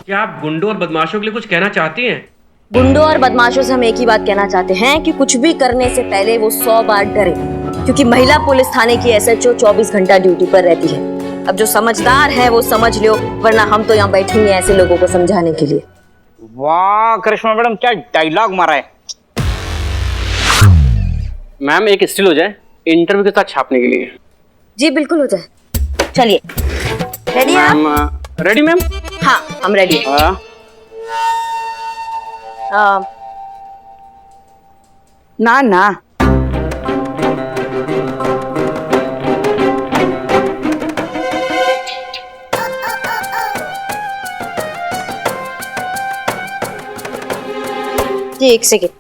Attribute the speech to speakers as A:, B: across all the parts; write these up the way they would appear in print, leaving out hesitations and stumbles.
A: क्या आप गुंडों और बदमाशों के लिए कुछ कहना चाहती हैं?
B: गुंडों और बदमाशों से हम एक ही बात कहना चाहते हैं कि कुछ भी करने से पहले वो 100 बार डरे, क्योंकि महिला पुलिस थाने की एसएचओ 24 घंटा ड्यूटी पर रहती है। अब जो समझदार है वो समझ लो, वरना हम तो यहाँ बैठे हैं ऐसे लोगों को समझाने के लिए।
C: वाह करिश्मा मैडम, क्या डायलॉग मारा है।
A: मैम एक स्टिल हो जाए इंटरव्यू के साथ छापने के लिए।
B: जी बिल्कुल हो जाए। चलिए, रेडी हैं आप?
A: Ready ma'am?
B: हाँ हम रेडी।
D: ना ना
B: जी एक सेकेंड।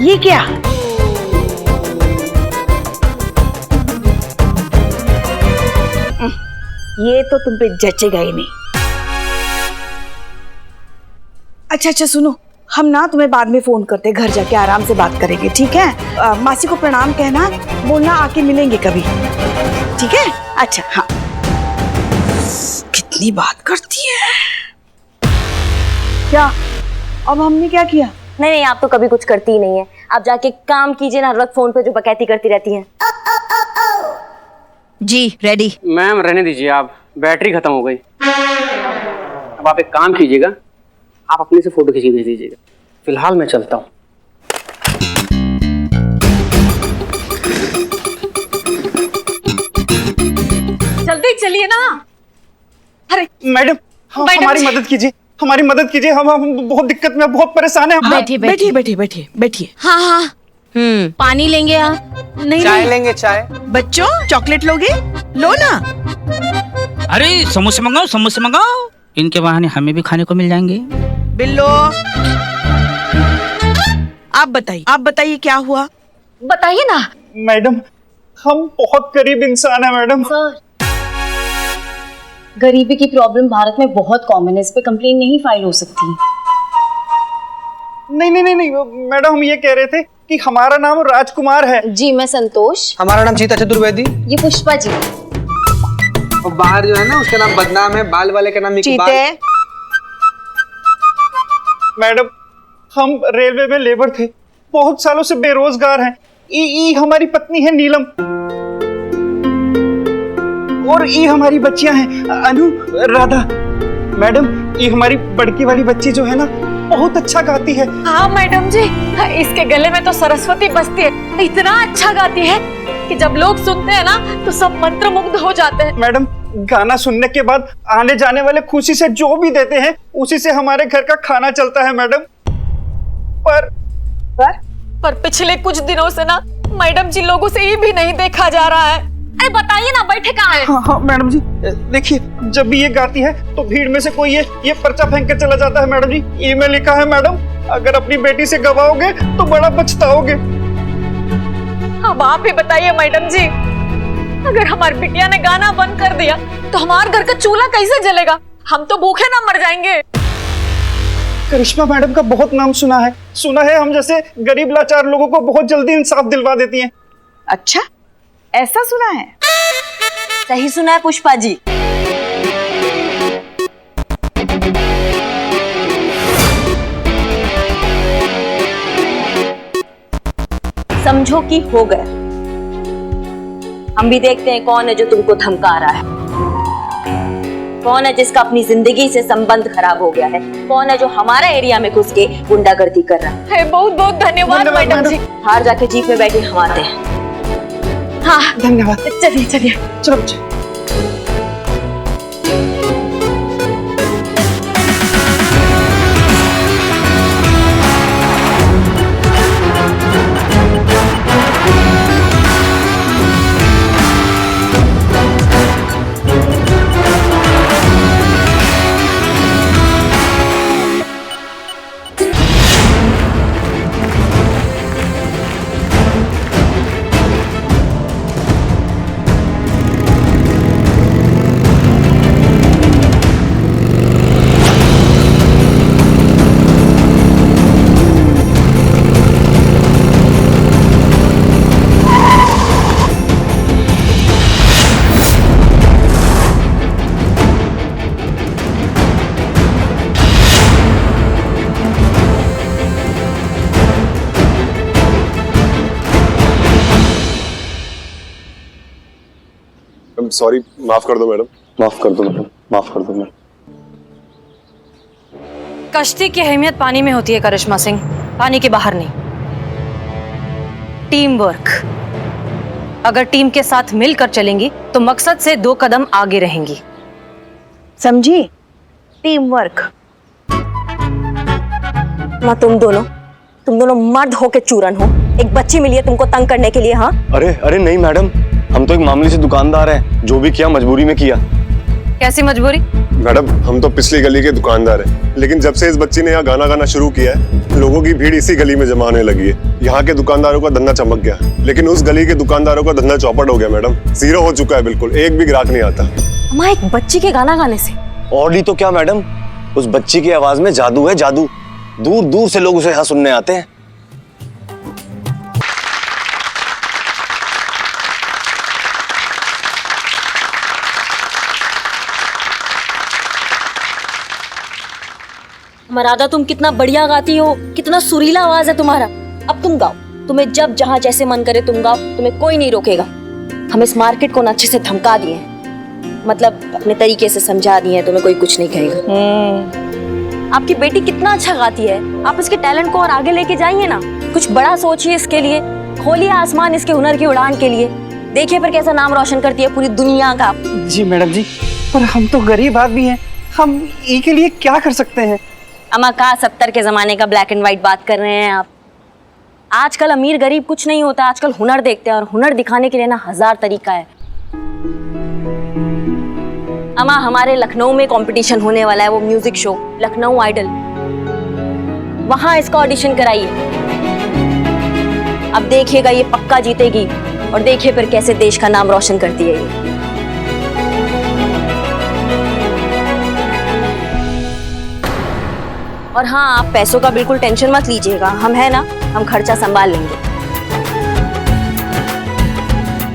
D: ये क्या? ये तो तुम पे जचेगा ही नहीं। अच्छा सुनो, हम ना तुम्हें बाद में फोन करते, घर जाके आराम से बात करेंगे, ठीक है? मासी को प्रणाम कहना, बोलना आके मिलेंगे कभी, ठीक है? अच्छा हाँ। कितनी बात करती है। क्या अब हमने क्या किया?
B: नहीं, आप तो कभी कुछ करती ही नहीं है। आप जाके काम कीजिए ना, हर वक्त फोन पे जो बकैती करती रहती हैं।
D: जी रेडी।
A: मैम रहने दीजिए, आप बैटरी खत्म हो गई। अब आप एक काम कीजिएगा, आप अपने से फोटो खींच के भेज दीजिएगा। फिलहाल मैं चलता हूँ।
E: जल्दी चलिए ना। अरे
C: मैडम हमारी मदद कीजिए, हमारी मदद कीजिए। हम बहुत दिक्कत में, बहुत परेशान है।
D: बैठिए।
E: हाँ पानी लेंगे आप? नहीं
C: चाय लेंगे, चाय।
D: बच्चों चॉकलेट लोगे? लो ना।
F: अरे समोसे मंगाओ, इनके बहाने हमें भी खाने को मिल जाएंगे।
D: बिल्लो आप बताइए क्या हुआ?
E: बताइए ना।
C: मैडम हम बहुत गरीब इंसान है मैडम।
G: गरीबी की प्रॉब्लम भारत में बहुत कॉमन है, इस पे कंप्लेन नहीं फाइल हो सकती।
C: नहीं मैडम, हम ये कह रहे थे कि हमारा नाम राजकुमार है।
G: जी मैं संतोष।
H: हमारा नाम सीता चतुर्वेदी।
G: ये पुष्पा जी।
H: और बाहर जो है ना उसका नाम बदनाम है, बाल वाले का नाम इकबाल।
C: मैडम हम रेलवे में लेबर थे, बहुत सालों से बेरोजगार हैं। ई हमारी पत्नी है नीलम, और ये हमारी बच्चियां हैं अनु, राधा। मैडम ये हमारी बड़की वाली बच्ची जो है ना, बहुत अच्छा गाती है।
E: हाँ मैडम जी, इसके गले में तो सरस्वती बसती है। इतना अच्छा गाती है कि जब लोग सुनते हैं ना तो सब मंत्रमुग्ध हो जाते हैं।
C: मैडम गाना सुनने के बाद आने जाने वाले खुशी से जो भी देते हैं, उसी से हमारे घर का खाना चलता है मैडम।
E: पर पिछले कुछ दिनों से ना मैडम जी लोगों से ये भी नहीं देखा जा रहा है। अरे बताइए ना, बैठे कहाँ हैं?
C: हाँ मैडम जी, देखिए जब भी ये गाती है तो भीड़ में से कोई ये पर्चा फेंक के चला जाता है। मैडम जी ई में लिखा है, मैडम अगर अपनी बेटी से गवाओगे तो बड़ा पछताओगे।
E: अब आप ही बताइए मैडम जी, अगर हमारी बिटिया ने गाना बंद कर दिया तो हमारे घर का चूल्हा कैसे जलेगा? हम तो भूखे ना मर जाएंगे।
C: करिश्मा मैडम का बहुत नाम सुना है हम जैसे गरीब लाचार लोगों को बहुत जल्दी इंसाफ दिलवा देती हैं।
D: अच्छा ऐसा सुना है?
B: सही सुना है पुष्पा जी। समझो कि हो गया। हम भी देखते हैं कौन है जो तुमको धमका रहा है, कौन है जिसका अपनी जिंदगी से संबंध खराब हो गया है, कौन है जो हमारा एरिया में घुस के गुंडागर्दी कर रहा है।
E: बहुत बहुत धन्यवाद मैडम जी।
B: बाहर जाके जीप में बैठे हम आते हैं।
E: हाँ
C: धन्यवाद।
E: चलिए।
C: चलो बच्चे।
I: सॉरी, माफ कर दो मैडम, माफ कर दो मैडम, माफ कर दो मैडम।
J: कश्ती की अहमियत पानी में होती है करिश्मा सिंह, पानी के बाहर नहीं। टीम वर्क, अगर टीम के साथ मिलकर चलेंगी तो मकसद से 2 कदम आगे रहेंगी,
D: समझी? Team work.
B: माँ तुम दोनों मर्द हो के चूरन हो। एक बच्ची मिली है तुमको तंग करने के लिए। हाँ
I: अरे अरे नहीं मैडम, हम तो एक मामूली से दुकानदार हैं, जो भी किया मजबूरी में किया।
J: कैसी मजबूरी?
I: मैडम हम तो पिछली गली के दुकानदार हैं, लेकिन जब से इस बच्ची ने यहाँ गाना गाना शुरू किया है, लोगों की भीड़ इसी गली में जमा होने लगी है। यहाँ के दुकानदारों का धंधा चमक गया, लेकिन उस गली के दुकानदारों का धंधा चौपट हो गया मैडम, जीरो हो चुका है, बिल्कुल एक भी ग्राहक नहीं आता।
B: माँ एक बच्ची के गाना गाने से?
K: और नहीं तो क्या मैडम, उस बच्ची की आवाज में जादू है, जादू। दूर दूर से लोग उसे यहाँ सुनने आते हैं।
B: मरादा तुम कितना बढ़िया गाती हो, कितना सुरीला आवाज है तुम्हारा। अब तुम गाओ, तुम्हें जब जहां जैसे मन करे तुम गाओ, तुम्हें कोई नहीं रोकेगा। हम इस मार्केट को अच्छे से धमका दिए हैं, मतलब अपने तरीके से समझा दिए हैं, तुम्हें कोई कुछ नहीं कहेगा। आपकी बेटी कितना अच्छा गाती है, आप इसके टैलेंट को और आगे लेके जाइए ना। कुछ बड़ा सोचिए इसके लिए, खोलिए आसमान इसके हुनर की उड़ान के लिए। देखिए फिर कैसा नाम रोशन करती है पूरी दुनिया का।
C: जी मैडम जी, पर हम तो गरीब आदमी हैं, हम इसके लिए क्या कर सकते हैं?
B: अमा कहा 70 के जमाने का ब्लैक एंड व्हाइट बात कर रहे हैं आप। आजकल अमीर गरीब कुछ नहीं होता, आजकल हुनर देखते हैं, और हुनर दिखाने के लिए ना 1000 तरीका है। अमा हमारे लखनऊ में कंपटीशन होने वाला है, वो म्यूजिक शो लखनऊ आइडल, वहां इसका ऑडिशन कराइए। अब देखिएगा ये पक्का जीतेगी, और देखिए फिर कैसे देश का नाम रोशन करती है ये। और हाँ, आप पैसों का बिल्कुल टेंशन मत लीजिएगा, हम है ना, हम खर्चा संभाल लेंगे।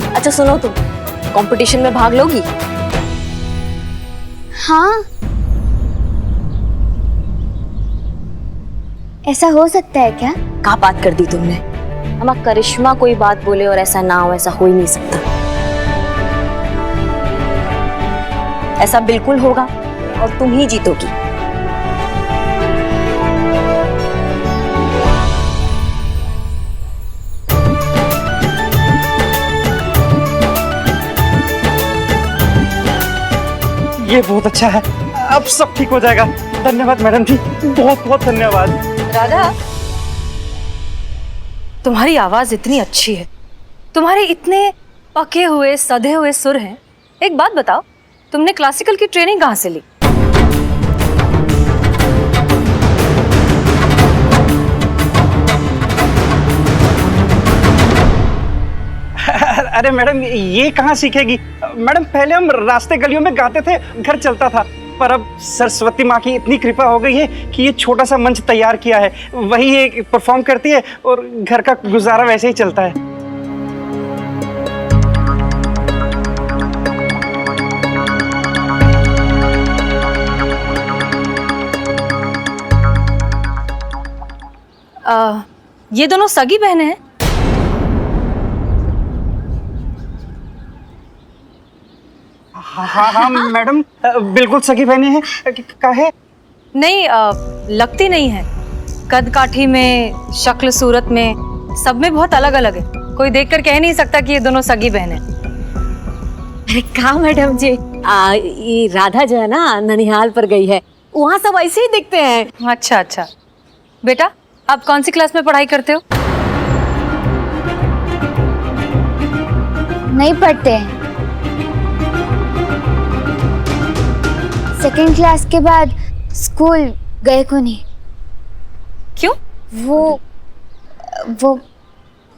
B: अच्छा सुनो, तुम कंपटीशन में भाग लोगी?
L: हाँ, ऐसा हो सकता है क्या?
B: क्या बात कर दी तुमने? अम्मा करिश्मा कोई बात बोले और ऐसा ना हो, ऐसा हो ही नहीं सकता। ऐसा बिल्कुल होगा और तुम ही जीतोगी।
C: ये बहुत अच्छा है, अब सब ठीक हो जाएगा। धन्यवाद मैडम जी, बहुत बहुत धन्यवाद।
J: राधा, तुम्हारी आवाज इतनी अच्छी है, तुम्हारे इतने पके हुए सधे हुए सुर हैं। एक बात बताओ, तुमने क्लासिकल की ट्रेनिंग कहाँ से ली?
C: अरे मैडम, ये कहाँ सीखेगी मैडम? पहले हम रास्ते गलियों में गाते थे, घर चलता था, पर अब सरस्वती माँ की इतनी कृपा हो गई है कि ये छोटा सा मंच तैयार किया है, वही ये परफॉर्म करती है और घर का गुजारा वैसे ही चलता है।
J: ये दोनों सगी बहनें हैं?
C: हाँ हाँ मैडम, बिल्कुल सगी बहनें हैं। काहे?
J: नहीं, लगती नहीं है। कद काठी में, शक्ल सूरत में, सब में बहुत अलग अलग है। कोई देखकर कह नहीं सकता कि ये दोनों सगी बहनें।
B: अरे कहा मैडम जी, ये राधा जो है ना ननिहाल पर गई है, वहाँ सब ऐसे ही दिखते हैं।
J: अच्छा अच्छा। बेटा, आप कौन सी क्लास में पढ़ाई करते हो?
L: नहीं पढ़ते हैं। सेकेंड क्लास के बाद स्कूल गए को नहीं।
J: क्यों?
L: वो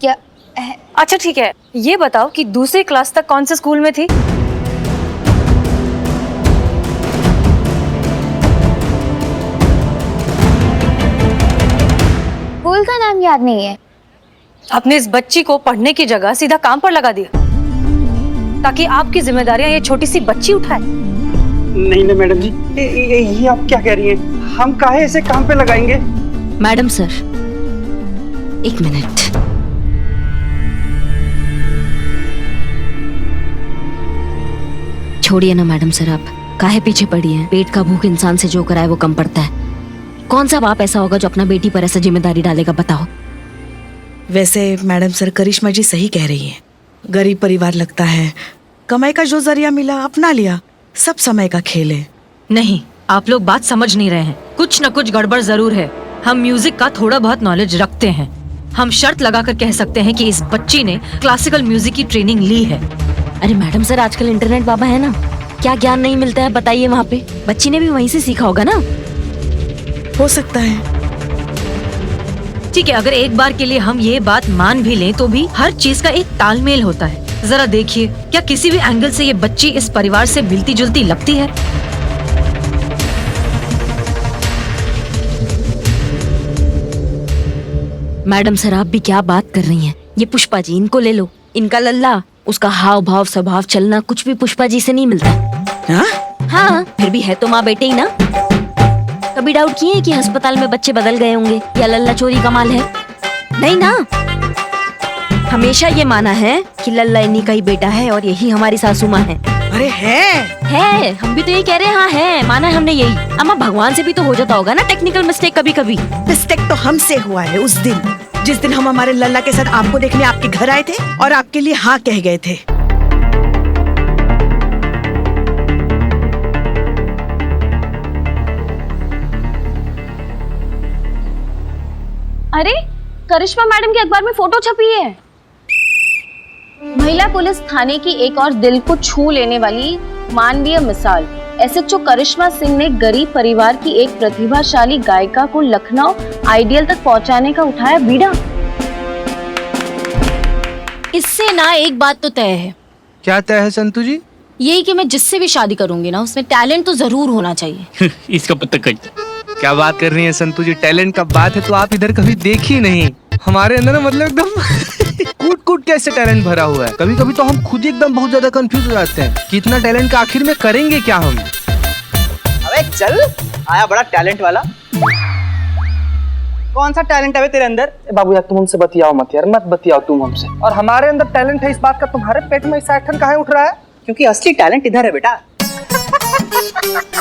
L: क्या है?
J: अच्छा ठीक है, ये बताओ कि दूसरी क्लास तक कौन से स्कूल में थी?
L: स्कूल का नाम याद नहीं है।
J: आपने इस बच्ची को पढ़ने की जगह सीधा काम पर लगा दिया ताकि आपकी जिम्मेदारियां ये छोटी सी बच्ची उठाए।
C: नहीं नहीं मैडम जी, ये आप क्या कह रही हैं? हम काहे इसे काम पे लगाएंगे?
B: मैडम सर, एक मिनट। छोड़िए ना मैडम सर, आप काहे पीछे पड़ी हैं? पेट का भूख इंसान से जो कराए वो कम पड़ता है। कौन सा बाप ऐसा होगा जो अपना बेटी पर ऐसा जिम्मेदारी डालेगा, बताओ।
D: वैसे मैडम सर करिश्मा जी सही कह रही हैं। गरीब परिवार लगता है, कमाई का जो जरिया मिला अपना लिया, सब समय का खेल है।
J: नहीं, आप लोग बात समझ नहीं रहे हैं। कुछ न कुछ गड़बड़ जरूर है। हम म्यूजिक का थोड़ा बहुत नॉलेज रखते हैं। हम शर्त लगाकर कह सकते हैं कि इस बच्ची ने क्लासिकल म्यूजिक की ट्रेनिंग ली है।
B: अरे मैडम सर, आजकल इंटरनेट बाबा है ना, क्या ज्ञान नहीं मिलता है बताइए वहाँ पे। बच्ची ने भी वहीं से सीखा होगा ना।
D: हो सकता है।
J: ठीक है, अगर एक बार के लिए हम ये बात मान भी लें तो भी हर चीज का एक तालमेल होता है। जरा देखिए, क्या किसी भी एंगल से ये बच्ची इस परिवार से मिलती जुलती लगती है?
B: मैडम सर, आप भी क्या बात कर रही हैं? ये पुष्पा जी, इनको ले लो। इनका लल्ला, उसका हाव भाव स्वभाव चलना कुछ भी पुष्पा जी से नहीं मिलता। हाँ, फिर भी है तो माँ बेटे ही ना। कभी डाउट किए कि अस्पताल में बच्चे बदल गए होंगे या लल्ला चोरी कमाल है? नहीं ना, हमेशा ये माना है कि लल्ला इन्हीं का ही बेटा है और यही हमारी सासू माँ है।
D: अरे है,
B: हम भी तो यही कह रहे हैं। हाँ है, माना है हमने यही। अम्मा, भगवान से भी तो हो जाता होगा ना टेक्निकल मिस्टेक कभी कभी।
D: मिस्टेक तो हमसे हुआ है उस दिन, जिस दिन हम हमारे लल्ला के साथ आपको देखने आपके घर आए थे और आपके लिए हाँ कह गए थे।
G: अरे, करिश्मा मैडम के अखबार में फोटो छपी है। महिला पुलिस थाने की एक और दिल को छू लेने वाली मानवीय मिसाल। एसएचओ करिश्मा सिंह ने गरीब परिवार की एक प्रतिभाशाली गायिका को लखनऊ आइडियल तक पहुंचाने का उठाया बीड़ा।
E: इससे ना एक बात तो तय है।
H: क्या तय है संतू जी?
E: यही कि मैं जिससे भी शादी करूंगी ना, उसमें टैलेंट तो जरूर होना चाहिए।
F: इसका पता कट।
H: क्या बात कर रही है संतू जी? टैलेंट का बात है तो आप इधर कभी देखी नहीं। हमारे अंदर ना मतलब एकदम कूट कूट के ऐसे टैलेंट भरा हुआ है। कभी कभी तो हम खुद ही एकदम बहुत ज्यादा कंफ्यूज हो जाते हैं कि इतना टैलेंट का आखिर में करेंगे क्या हम।
C: अबे चल, आया बड़ा टैलेंट वाला। कौन सा टैलेंट है तेरे अंदर? बाबू यार तुम हमसे बतियाओ मत यार, मत बतियाओ तुम हमसे। और हमारे अंदर टैलेंट है इस बात का, तुम्हारे पेट में ऐसा ऐठन काहे उठ रहा है? क्योंकि असली टैलेंट इधर है बेटा।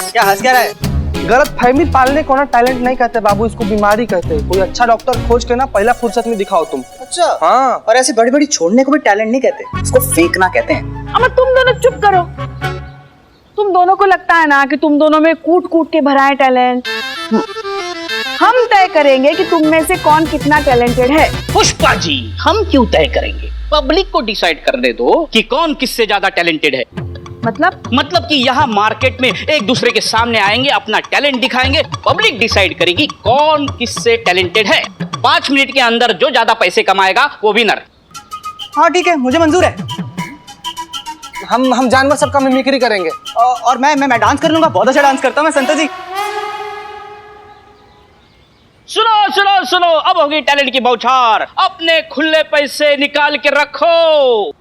C: क्या हंस क्या रहा है? गलत फहमी पालने को ना टैलेंट नहीं कहते बाबू, इसको बीमारी कहते हैं। कोई अच्छा डॉक्टर खोज के ना पहला फुर्सत में दिखाओ तुम। अच्छा हाँ, और ऐसे बड़ी बड़ी छोड़ने को भी टैलेंट नहीं कहते, इसको फेंकना कहते हैं।
D: अब तुम दोनों चुप करो। तुम दोनों को लगता है ना कि तुम दोनों में कूट कूट के भरा है टैलेंट। हम तय करेंगे कि तुम में से कौन कितना टैलेंटेड है।
F: पुष्पा जी, हम क्यों तय करेंगे? पब्लिक को डिसाइड करने दो कि कौन किससे ज्यादा टैलेंटेड है। मतलब कि यहाँ मार्केट में एक दूसरे के सामने आएंगे, अपना टैलेंट दिखाएंगे, पब्लिक डिसाइड करेगी कौन किससे टैलेंटेड है। 5 मिनट के अंदर जो ज्यादा पैसे कमाएगा वो विनर।
C: हाँ ठीक है, मुझे मंजूर है। हम जानवर सबका मिमिक्री करेंगे और मैं डांस कर लूंगा। बहुत अच्छा डांस करता हूँ मैं संतोष जी।
F: सुनो सुनो सुनो, अब होगी टैलेंट की बौछार। अपने खुले पैसे निकाल के रखो।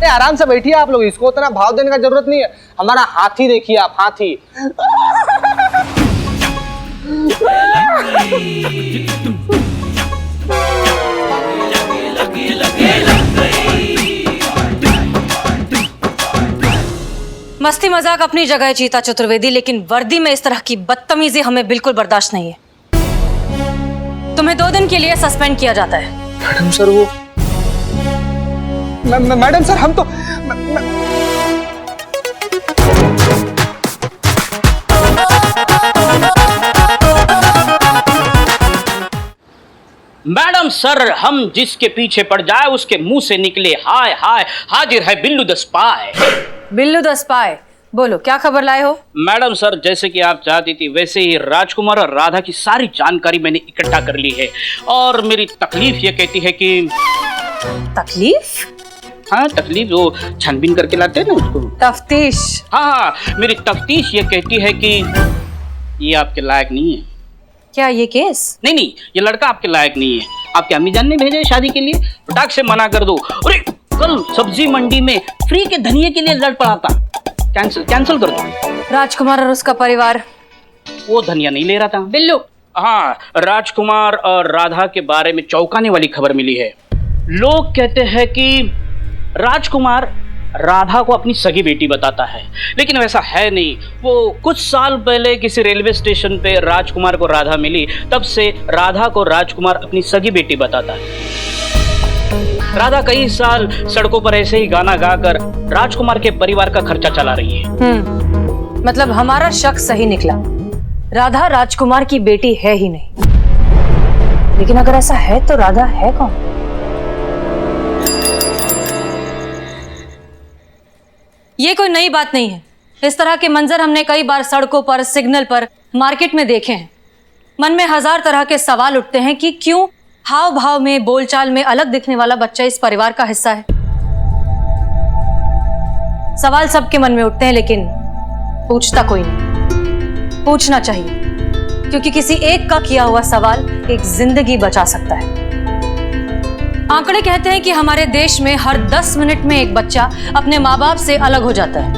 H: आराम से बैठिए आप लोग, इसको उतना भाव देने का जरूरत नहीं है। हमारा हाथी देखिए आप, हाथी।
J: मस्ती मजाक अपनी जगह है चीता चतुर्वेदी, लेकिन वर्दी में इस तरह की बदतमीजी हमें बिल्कुल बर्दाश्त नहीं है। तुम्हें 2 दिन के लिए सस्पेंड किया जाता है।
H: मैडम सर वो मैडम सर हम तो
F: मैडम सर, हम जिसके पीछे पड़ जाए उसके मुंह से निकले हाय हाय, हाजिर है Billu the spy.
J: Billu the spy, बोलो क्या खबर लाए हो?
F: मैडम सर, जैसे कि आप चाहती थी वैसे ही राजकुमार और राधा की सारी जानकारी मैंने इकट्ठा कर ली है और मेरी तकलीफ ये कहती है कि।
J: तकलीफ?
F: हाँ तकलीफ, वो छानबीन करके लाते हैं ना उसको।
J: तफ्तीश?
F: हाँ, मेरी तफ्तीश ये कहती है कि ये आपके लायक नहीं है।
J: क्या ये केस?
F: नहीं, ये लड़का आपके लायक नहीं है। आपके अम्मी जान ने भेजे शादी के लिए, फटाक से मना कर दो। अरे कल सब्जी मंडी में फ्री के धनिये के लिए लड़ पड़ा था। कैंसिल कर दो।
J: राजकुमार और उसका परिवार।
F: वो धनिया नहीं ले रहा था।
J: बिल्लू।
F: हाँ, राजकुमार और राधा के बारे में चौंकाने वाली खबर मिली है। लोग कहते हैं कि राजकुमार राधा को अपनी सगी बेटी बताता है, लेकिन वैसा है नहीं। वो कुछ साल पहले किसी रेलवे स्टेशन पे राजकुमार को राधा मिली, तब से राधा को राजकुमार अपनी सगी बेटी बताता है। राधा कई साल सड़कों पर ऐसे ही गाना गाकर राजकुमार के परिवार का खर्चा चला रही है।
J: मतलब हमारा शक सही निकला, राधा राजकुमार की बेटी है ही नहीं। लेकिन अगर ऐसा है तो राधा है कौन? ये कोई नई बात नहीं है। इस तरह के मंजर हमने कई बार सड़कों पर, सिग्नल पर, मार्केट में देखे हैं। मन में हजार तरह के सवाल उठते हैं कि क्यों हाव भाव में, बोलचाल में अलग दिखने वाला बच्चा इस परिवार का हिस्सा है। सवाल सबके मन में उठते हैं, लेकिन पूछता कोई नहीं। पूछना चाहिए, क्योंकि किसी एक का किया हुआ सवाल एक जिंदगी बचा सकता है। आंकड़े कहते हैं कि हमारे देश में हर 10 मिनट में एक बच्चा अपने माँ बाप से अलग हो जाता है।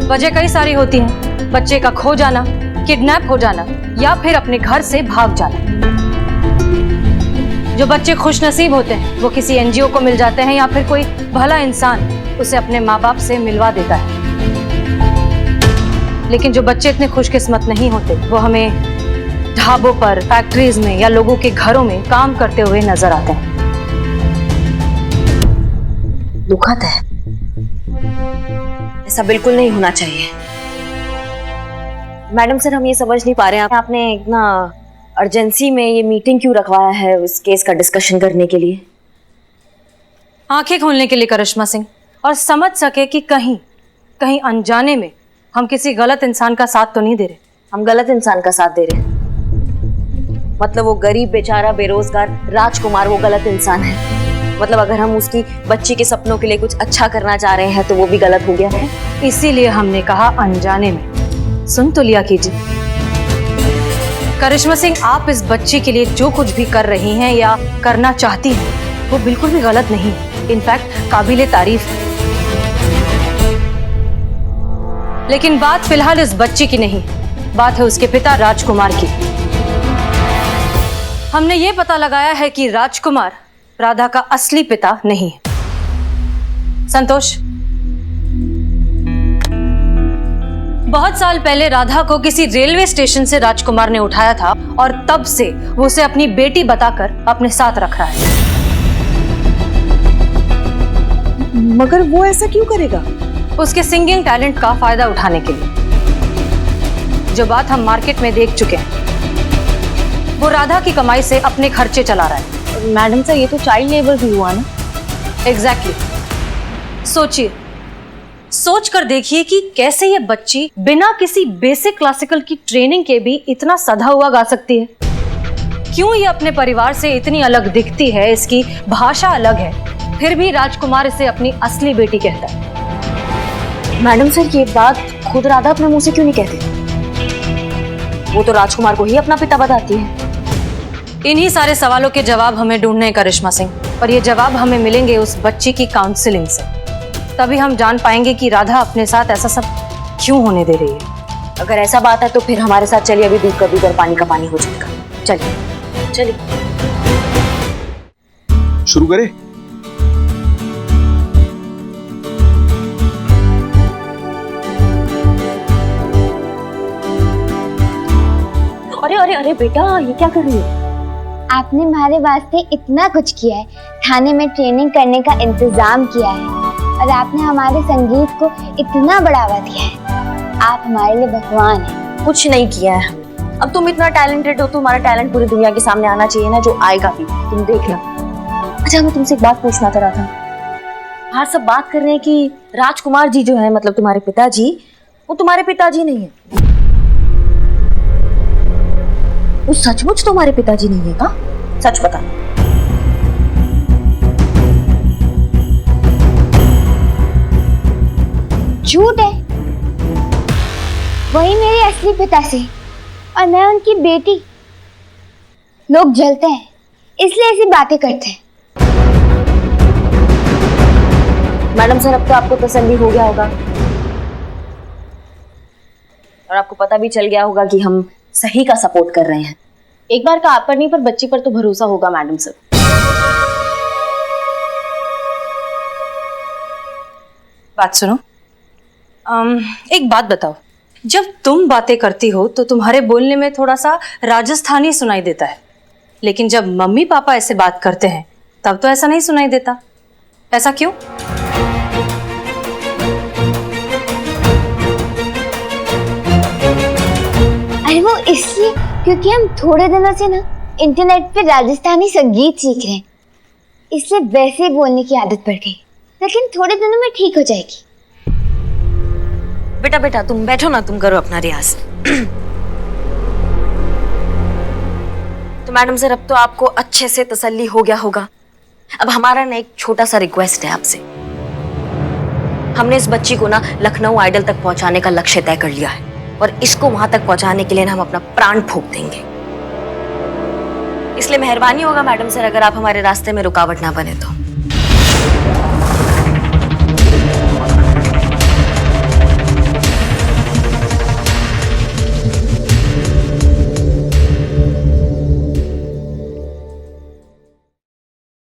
J: वजह कई सारी होती हैं, बच्चे का खो जाना, किडनैप हो जाना, या फिर अपने घर से भाग जाना। जो बच्चे खुशनसीब होते हैं वो किसी एनजीओ को मिल जाते हैं, या फिर कोई भला इंसान उसे अपने माँ बाप से मिलवा देता है। लेकिन जो बच्चे इतने खुशकिस्मत नहीं होते, वो हमें ढाबों पर, फैक्ट्रीज में या लोगों के घरों में काम करते हुए नजर आते हैं।
B: दुखद है, ऐसा बिल्कुल नहीं होना चाहिए। मैडम सर, हम ये समझ नहीं पा रहे हैं आपने इतना अर्जेंसी में ये मीटिंग क्यों रखवाया है उस केस का डिस्कशन करने के लिए?
J: आंखें खोलने के लिए करिश्मा सिंह, और समझ सके कि कहीं कहीं अनजाने में हम किसी गलत इंसान का साथ तो नहीं दे रहे।
B: हम गलत इंसान का साथ दे रहे हैं? मतलब वो गरीब बेचारा बेरोजगार राजकुमार वो गलत इंसान है? मतलब अगर हम उसकी बच्ची के सपनों के लिए कुछ अच्छा करना चाह रहे हैं तो वो भी गलत हो गया है?
J: इसीलिए हमने कहा अनजाने में। सुन तो लिया कीजिए करिश्मा सिंह, आप इस बच्ची के लिए जो कुछ भी कर रही हैं या करना चाहती हैं वो बिल्कुल भी गलत नहीं है, इनफैक्ट काबिले तारीफ है। लेकिन बात फिलहाल इस बच्ची की नहीं, बात है उसके पिता राजकुमार की। हमने ये पता लगाया है कि राजकुमार राधा का असली पिता नहीं है। संतोष, बहुत साल पहले राधा को किसी रेलवे स्टेशन से राजकुमार ने उठाया था, और तब से वो उसे अपनी बेटी बताकर अपने साथ रख रहा है।
D: मगर वो ऐसा क्यों करेगा?
J: उसके सिंगिंग टैलेंट का फायदा उठाने के लिए। जो बात हम मार्केट में देख चुके हैं, वो राधा की कमाई से अपने खर्चे चला रहा है।
B: मैडम सर, ये तो चाइल्ड लेबर भी हुआ ना?
J: एग्जैक्टली। सोचिए, सोच कर देखिए कि कैसे ये बच्ची बिना किसी बेसिक क्लासिकल की ट्रेनिंग के भी इतना सधा हुआ गा सकती है। क्यों ये अपने परिवार से इतनी अलग दिखती है, इसकी भाषा अलग है, फिर भी राजकुमार इसे अपनी असली बेटी कहता है।
B: मैडम सर, ये बात खुद राधा अपने मुंह से क्यों नहीं कहती? वो तो राजकुमार को ही अपना पिता बताती है।
J: इन्हीं सारे सवालों के जवाब हमें ढूंढने हैं करिश्मा सिंह, और ये जवाब हमें मिलेंगे उस बच्ची की काउंसलिंग से। तभी हम जान पाएंगे कि राधा अपने साथ ऐसा सब क्यों होने दे रही है।
B: अगर ऐसा बात है तो फिर हमारे साथ चलिए, अभी दूध का दूध और पानी का पानी हो जाएगा। चलिए चलिए
M: शुरू करें।
B: अरे अरे अरे बेटा, ये क्या कर रही है?
L: आपने हमारे वास्ते इतना कुछ किया है, थाने में ट्रेनिंग करने का इंतजाम किया है, और आपने हमारे संगीत को इतना बढ़ावा दिया है। आप हमारे लिए भगवान हैं।
B: कुछ नहीं किया है। अब तुम इतना टैलेंटेड हो, तुम्हारा टैलेंट पूरी दुनिया के सामने आना चाहिए ना, जो आएगा भी, तुम देखना। अच्छा, मैं तुमसे एक बात पूछना चाह रहा था। हाँ, सब बात कर रहे हैं कि राजकुमार जी जो है, मतलब तुम्हारे पिताजी, वो तुम्हारे पिताजी नहीं है। वो सचमुच तुम्हारे पिताजी नहीं है का? सच बता।
L: झूठ है, वही मेरे असली पिता से, और मैं उनकी बेटी। लोग जलते हैं इसलिए ऐसी बातें करते हैं।
B: मैडम सर, अब तो आपको तसल्ली हो गया होगा। और आपको पता भी चल गया होगा कि हम सही का सपोर्ट कर रहे हैं।
G: एक बार का आप पर नहीं पर बच्ची पर तो भरोसा होगा मैडम सर।
J: बात सुनो, एक बात बताओ, जब तुम बातें करती हो तो तुम्हारे बोलने में थोड़ा सा राजस्थानी सुनाई देता है, लेकिन जब मम्मी पापा ऐसे बात करते हैं तब तो ऐसा नहीं सुनाई देता। ऐसा क्यों?
L: अरे वो इसलिए क्योंकि हम थोड़े दिनों से ना इंटरनेट पे राजस्थानी संगीत सीख रहे हैं, इसलिए वैसे ही बोलने की आदत पड़ गई, लेकिन थोड़े दिनों में ठीक हो जाएगी।
B: बेटा बेटा तुम बैठो ना, तुम करो अपना रियाज। तो मैडम सर, अब तो आपको अच्छे से तसल्ली हो गया होगा। अब हमारा ना एक छोटा सा रिक्वेस्ट है आपसे। हमने इस बच्ची को ना लखनऊ आइडल तक पहुंचाने का लक्ष्य तय कर लिया है, और इसको वहां तक पहुंचाने के लिए ना हम अपना प्राण फूंक देंगे। इसलिए मेहरबानी होगा मैडम सर अगर आप हमारे रास्ते में रुकावट ना बने तो।